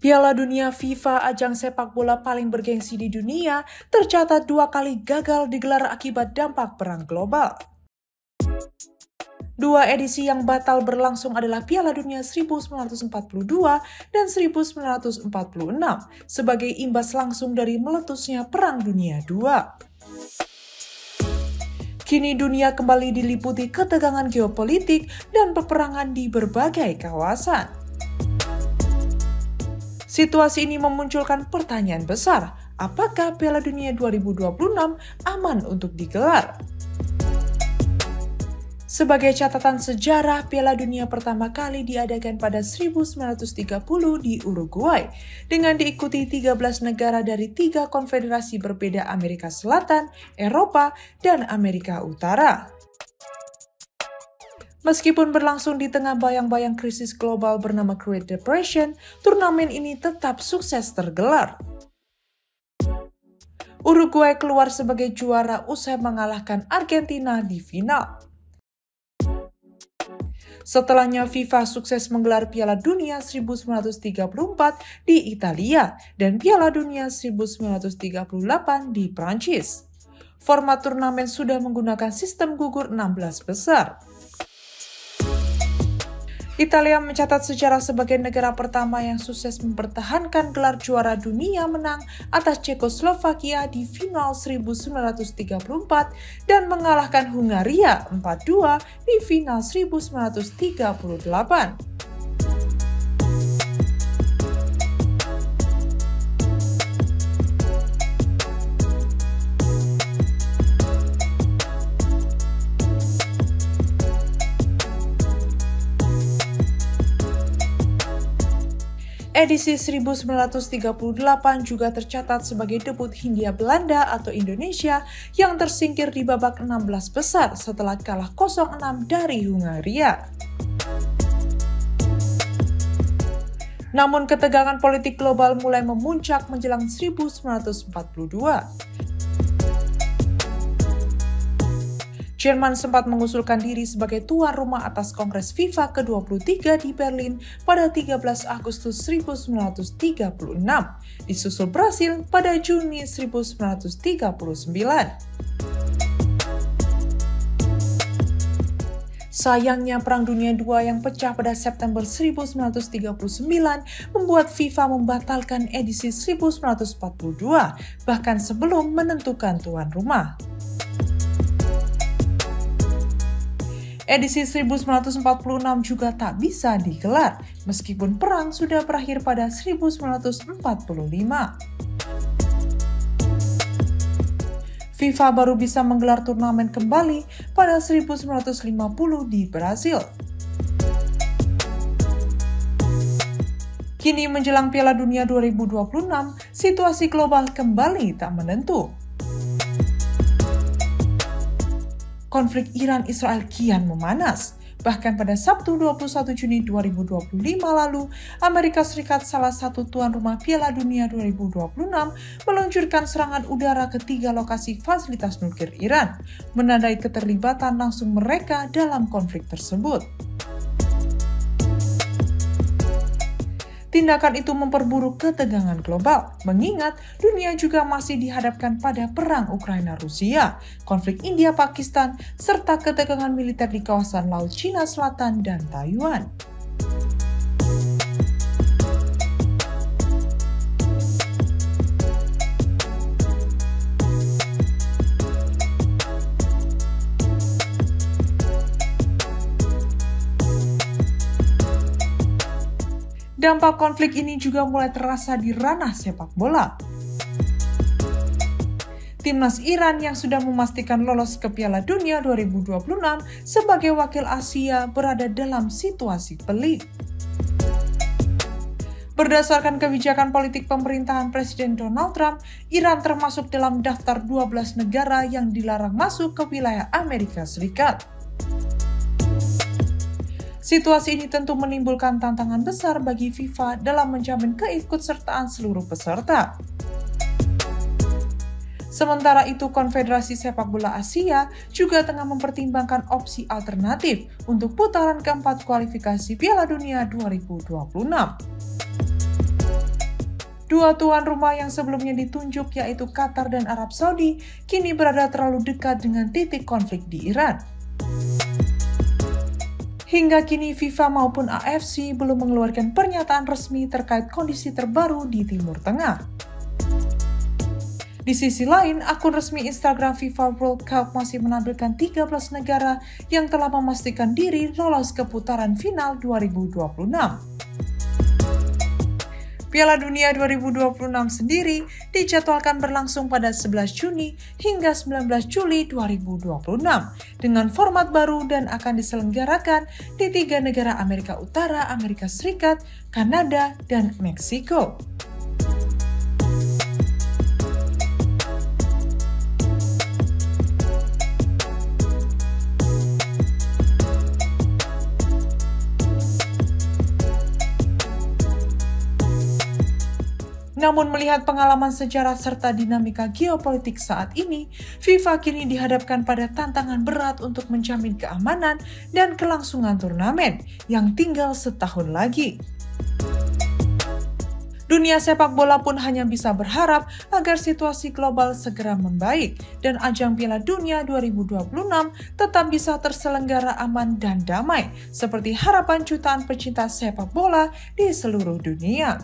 Piala Dunia FIFA, ajang sepak bola paling bergengsi di dunia, tercatat 2 kali gagal digelar akibat dampak perang global. 2 edisi yang batal berlangsung adalah Piala Dunia 1942 dan 1946 sebagai imbas langsung dari meletusnya Perang Dunia II. Kini dunia kembali diliputi ketegangan geopolitik dan peperangan di berbagai kawasan. Situasi ini memunculkan pertanyaan besar, apakah Piala Dunia 2026 aman untuk digelar? Sebagai catatan sejarah, Piala Dunia pertama kali diadakan pada 1930 di Uruguay, dengan diikuti 13 negara dari 3 konfederasi berbeda Amerika Selatan, Eropa, dan Amerika Utara. Meskipun berlangsung di tengah bayang-bayang krisis global bernama Great Depression, turnamen ini tetap sukses tergelar. Uruguay keluar sebagai juara usai mengalahkan Argentina di final. Setelahnya FIFA sukses menggelar Piala Dunia 1934 di Italia dan Piala Dunia 1938 di Prancis. Format turnamen sudah menggunakan sistem gugur 16 besar. Italia mencatat sejarah sebagai negara pertama yang sukses mempertahankan gelar juara dunia menang atas Cekoslovakia di final 1934 dan mengalahkan Hungaria 4-2 di final 1938. Edisi 1938 juga tercatat sebagai debut Hindia Belanda atau Indonesia yang tersingkir di babak 16 besar setelah kalah 0-6 dari Hungaria. Namun ketegangan politik global mulai memuncak menjelang 1942. Jerman sempat mengusulkan diri sebagai tuan rumah atas Kongres FIFA ke-23 di Berlin pada 13 Agustus 1936, disusul Brasil pada Juni 1939. Sayangnya Perang Dunia II yang pecah pada September 1939 membuat FIFA membatalkan edisi 1942, bahkan sebelum menentukan tuan rumah. Edisi 1946 juga tak bisa digelar, meskipun perang sudah berakhir pada 1945. FIFA baru bisa menggelar turnamen kembali pada 1950 di Brasil. Kini menjelang Piala Dunia 2026, situasi global kembali tak menentu. Konflik Iran-Israel kian memanas. Bahkan pada Sabtu 21 Juni 2025 lalu, Amerika Serikat, salah satu tuan rumah Piala Dunia 2026, meluncurkan serangan udara ke 3 lokasi fasilitas nuklir Iran, menandai keterlibatan langsung mereka dalam konflik tersebut. Tindakan itu memperburuk ketegangan global, mengingat dunia juga masih dihadapkan pada perang Ukraina-Rusia, konflik India-Pakistan, serta ketegangan militer di kawasan Laut Cina Selatan dan Taiwan. Dampak konflik ini juga mulai terasa di ranah sepak bola. Timnas Iran yang sudah memastikan lolos ke Piala Dunia 2026 sebagai wakil Asia berada dalam situasi pelik. Berdasarkan kebijakan politik pemerintahan Presiden Donald Trump, Iran termasuk dalam daftar 12 negara yang dilarang masuk ke wilayah Amerika Serikat. Situasi ini tentu menimbulkan tantangan besar bagi FIFA dalam menjamin keikutsertaan seluruh peserta. Sementara itu, Konfederasi Sepak Bola Asia juga tengah mempertimbangkan opsi alternatif untuk putaran keempat kualifikasi Piala Dunia 2026. Dua tuan rumah yang sebelumnya ditunjuk yaitu Qatar dan Arab Saudi kini berada terlalu dekat dengan titik konflik di Iran. Hingga kini FIFA maupun AFC belum mengeluarkan pernyataan resmi terkait kondisi terbaru di Timur Tengah. Di sisi lain, akun resmi Instagram FIFA World Cup masih menampilkan 13 negara yang telah memastikan diri lolos ke putaran final 2026. Piala Dunia 2026 sendiri dijadwalkan berlangsung pada 11 Juni hingga 19 Juli 2026 dengan format baru dan akan diselenggarakan di 3 negara Amerika Utara, Amerika Serikat, Kanada, dan Meksiko. Namun melihat pengalaman sejarah serta dinamika geopolitik saat ini, FIFA kini dihadapkan pada tantangan berat untuk menjamin keamanan dan kelangsungan turnamen yang tinggal setahun lagi. Dunia sepak bola pun hanya bisa berharap agar situasi global segera membaik dan ajang Piala Dunia 2026 tetap bisa terselenggara aman dan damai seperti harapan jutaan pecinta sepak bola di seluruh dunia.